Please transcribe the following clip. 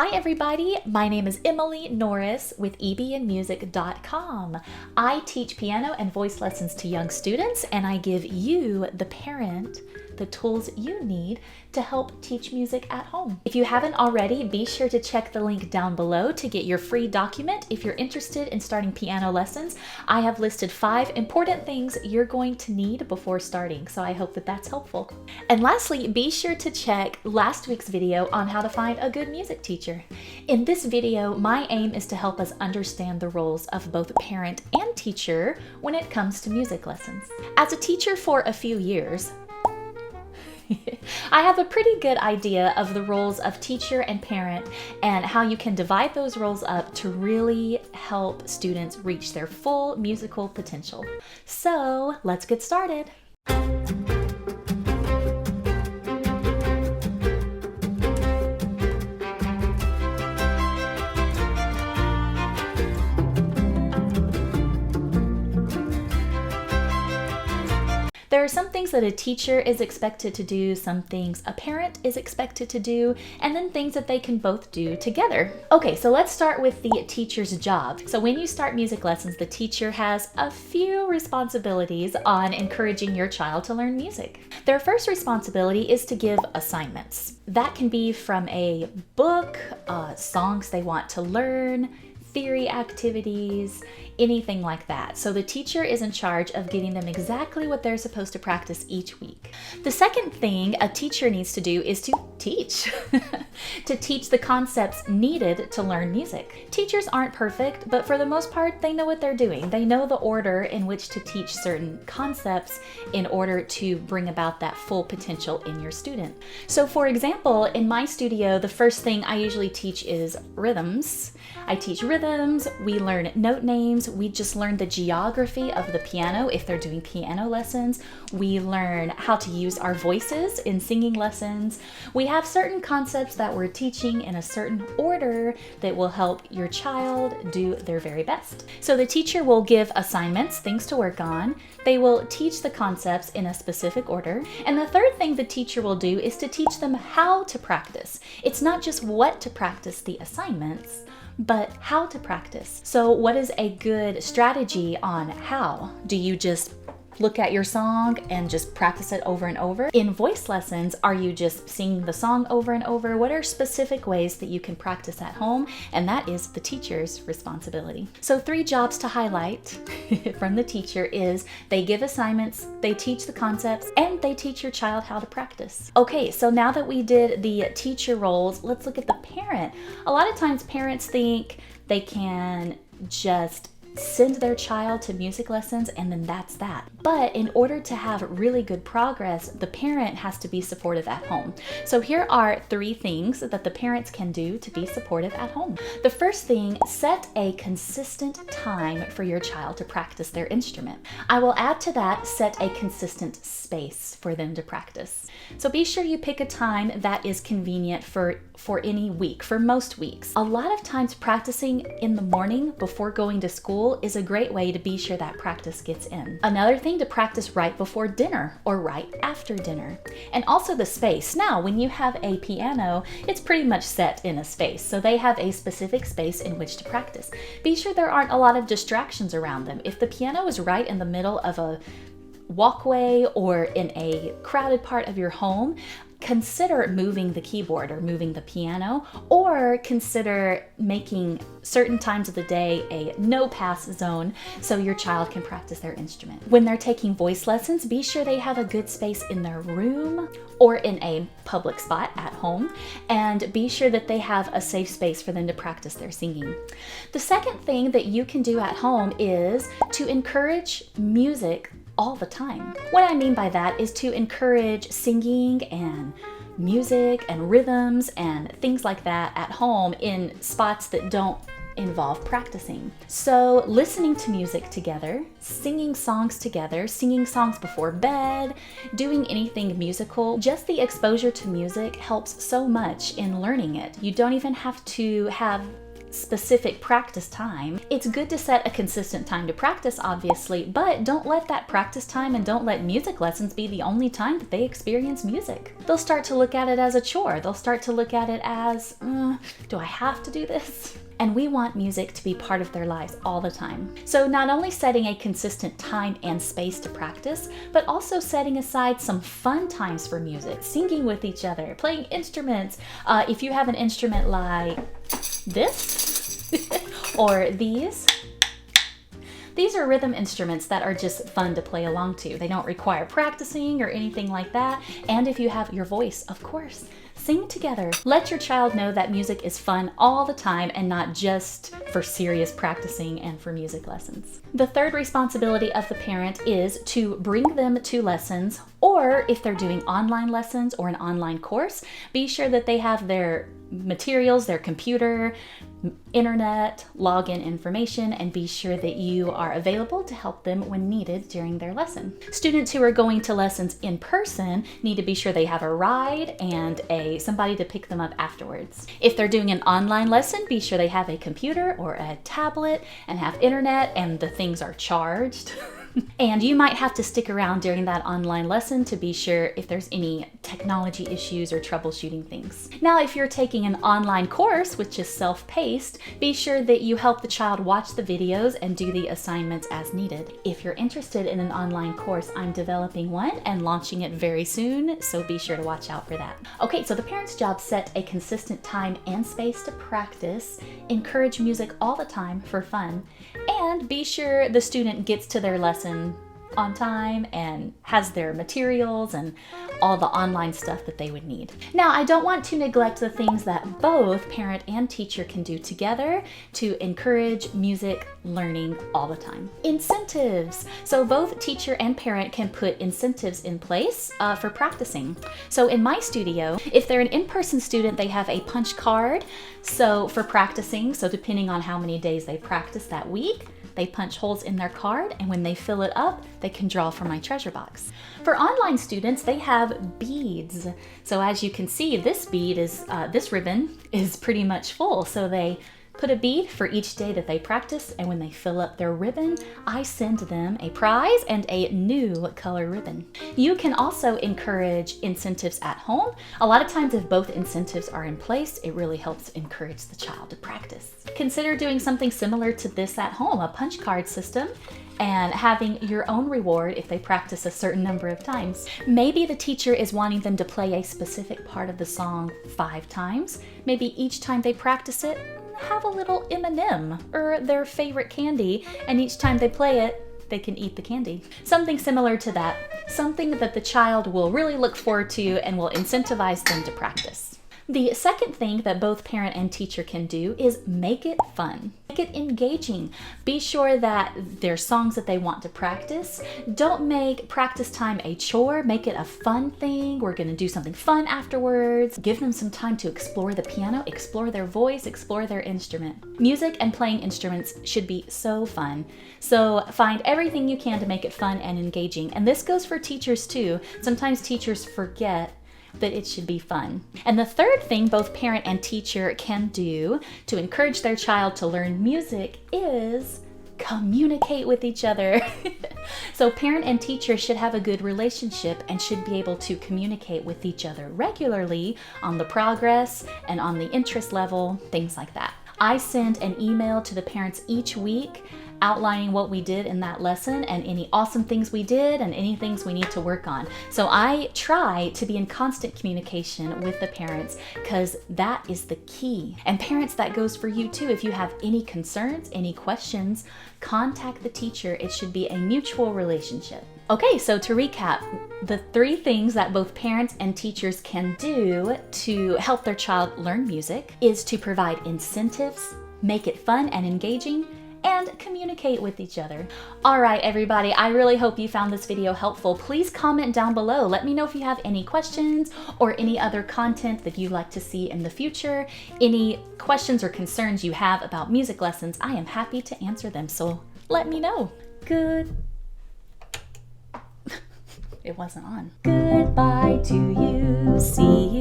Hi everybody, my name is Emily Norris with ebnmusic.com. I teach piano and voice lessons to young students, and I give you, the parent, the tools you need to help teach music at home. If you haven't already, be sure to check the link down below to get your free document if you're interested in starting piano lessons. I have listed 5 important things you're going to need before starting, so I hope that that's helpful. And lastly, be sure to check last week's video on how to find a good music teacher. In this video, my aim is to help us understand the roles of both parent and teacher when it comes to music lessons. As a teacher for a few years, I have a pretty good idea of the roles of teacher and parent and how you can divide those roles up to really help students reach their full musical potential. So let's get started. There are some things that a teacher is expected to do, some things a parent is expected to do, and then things that they can both do together. Okay, so let's start with the teacher's job. So when you start music lessons, the teacher has a few responsibilities on encouraging your child to learn music. Their first responsibility is to give assignments. That can be from a book, songs they want to learn, theory activities, anything like that. So the teacher is in charge of getting them exactly what they're supposed to practice each week. The second thing a teacher needs to do is to teach, to teach the concepts needed to learn music. Teachers aren't perfect, but for the most part, they know what they're doing. They know the order in which to teach certain concepts in order to bring about that full potential in your student. So for example, in my studio, the first thing I usually teach is rhythms. I teach rhythms, we learn note names, we just learn the geography of the piano if they're doing piano lessons. We learn how to use our voices in singing lessons. We have certain concepts that we're teaching in a certain order that will help your child do their very best. So the teacher will give assignments, things to work on. They will teach the concepts in a specific order. And the third thing the teacher will do is to teach them how to practice. It's not just what to practice the assignments, but how to practice. So what is a good strategy on how? Do you just look at your song and just practice it over and over? In voice lessons, are you just singing the song over and over? What are specific ways that you can practice at home? And that is the teacher's responsibility. So 3 jobs to highlight from the teacher is they give assignments, they teach the concepts, and they teach your child how to practice. Okay, so now that we did the teacher roles, let's look at the parent. A lot of times parents think they can just send their child to music lessons and then that's that. But in order to have really good progress, the parent has to be supportive at home. So here are 3 things that the parents can do to be supportive at home. The first thing, set a consistent time for your child to practice their instrument. I will add to that, set a consistent space for them to practice. So be sure you pick a time that is convenient for any week, for most weeks. A lot of times practicing in the morning before going to school is a great way to be sure that practice gets in. Another thing, to practice right before dinner or right after dinner. And also the space. Now, when you have a piano, it's pretty much set in a space. So they have a specific space in which to practice. Be sure there aren't a lot of distractions around them. If the piano is right in the middle of a walkway or in a crowded part of your home, consider moving the keyboard or moving the piano, or consider making certain times of the day a no-pass zone so your child can practice their instrument. When they're taking voice lessons, be sure they have a good space in their room or in a public spot at home, and be sure that they have a safe space for them to practice their singing. The second thing that you can do at home is to encourage music all the time. What I mean by that is to encourage singing and music and rhythms and things like that at home in spots that don't involve practicing. So listening to music together, singing songs together, singing songs before bed, doing anything musical, just the exposure to music helps so much in learning it. You don't even have to have specific practice time. It's good to set a consistent time to practice, obviously, but don't let that practice time and don't let music lessons be the only time that they experience music. They'll start to look at it as a chore. They'll start to look at it as, do I have to do this? And we want music to be part of their lives all the time. So not only setting a consistent time and space to practice, but also setting aside some fun times for music, singing with each other, playing instruments. If you have an instrument like this or these are rhythm instruments that are just fun to play along to. They don't require practicing or anything like that. And if you have your voice, of course, sing together. Let your child know that music is fun all the time and not just for serious practicing and for music lessons. The third responsibility of the parent is to bring them to lessons, or if they're doing online lessons or an online course, be sure that they have their materials, their computer, internet, login information, and be sure that you are available to help them when needed during their lesson. Students who are going to lessons in person need to be sure they have a ride and somebody to pick them up afterwards. If they're doing an online lesson, be sure they have a computer or a tablet and have internet and the things are charged. And you might have to stick around during that online lesson to be sure if there's any technology issues or troubleshooting things. Now, if you're taking an online course, which is self-paced, be sure that you help the child watch the videos and do the assignments as needed. If you're interested in an online course, I'm developing one and launching it very soon, so be sure to watch out for that. Okay, so the parent's job: set a consistent time and space to practice, encourage music all the time for fun, and be sure the student gets to their lesson on time and has their materials and all the online stuff that they would need. Now, I don't want to neglect the things that both parent and teacher can do together to encourage music learning all the time. Incentives. So both teacher and parent can put incentives in place for practicing. So in my studio, if they're an in-person student, they have a punch card. So for practicing, so depending on how many days they practice that week, they punch holes in their card, and when they fill it up, they can draw from my treasure box. For online students, they have beads. So as you can see, this ribbon is pretty much full. So they put a bead for each day that they practice, and when they fill up their ribbon, I send them a prize and a new color ribbon. You can also encourage incentives at home. A lot of times, if both incentives are in place, it really helps encourage the child to practice. Consider doing something similar to this at home, a punch card system, and having your own reward if they practice a certain number of times. Maybe the teacher is wanting them to play a specific part of the song 5 times. Maybe each time they practice it, have a little M&M or their favorite candy, and each time they play it, they can eat the candy. Something similar to that, something that the child will really look forward to and will incentivize them to practice. The second thing that both parent and teacher can do is make it fun. Make it engaging. Be sure that there's songs that they want to practice. Don't make practice time a chore. Make it a fun thing. We're going to do something fun afterwards. Give them some time to explore the piano, explore their voice, explore their instrument. Music and playing instruments should be so fun. So find everything you can to make it fun and engaging. And this goes for teachers too. Sometimes teachers forget that it should be fun. And the third thing both parent and teacher can do to encourage their child to learn music is communicate with each other. So parent and teacher should have a good relationship and should be able to communicate with each other regularly on the progress and on the interest level, things like that. I send an email to the parents each week outlining what we did in that lesson and any awesome things we did and any things we need to work on. So I try to be in constant communication with the parents because that is the key. And parents, that goes for you too. If you have any concerns, any questions, contact the teacher. It should be a mutual relationship. Okay, so to recap, the 3 things that both parents and teachers can do to help their child learn music is to provide incentives, make it fun and engaging, and communicate with each other. All right, everybody, I really hope you found this video helpful. Please comment down below. Let me know if you have any questions or any other content that you'd like to see in the future. Any questions or concerns you have about music lessons, I am happy to answer them, so let me know. Good. It wasn't on. Goodbye to you. See you.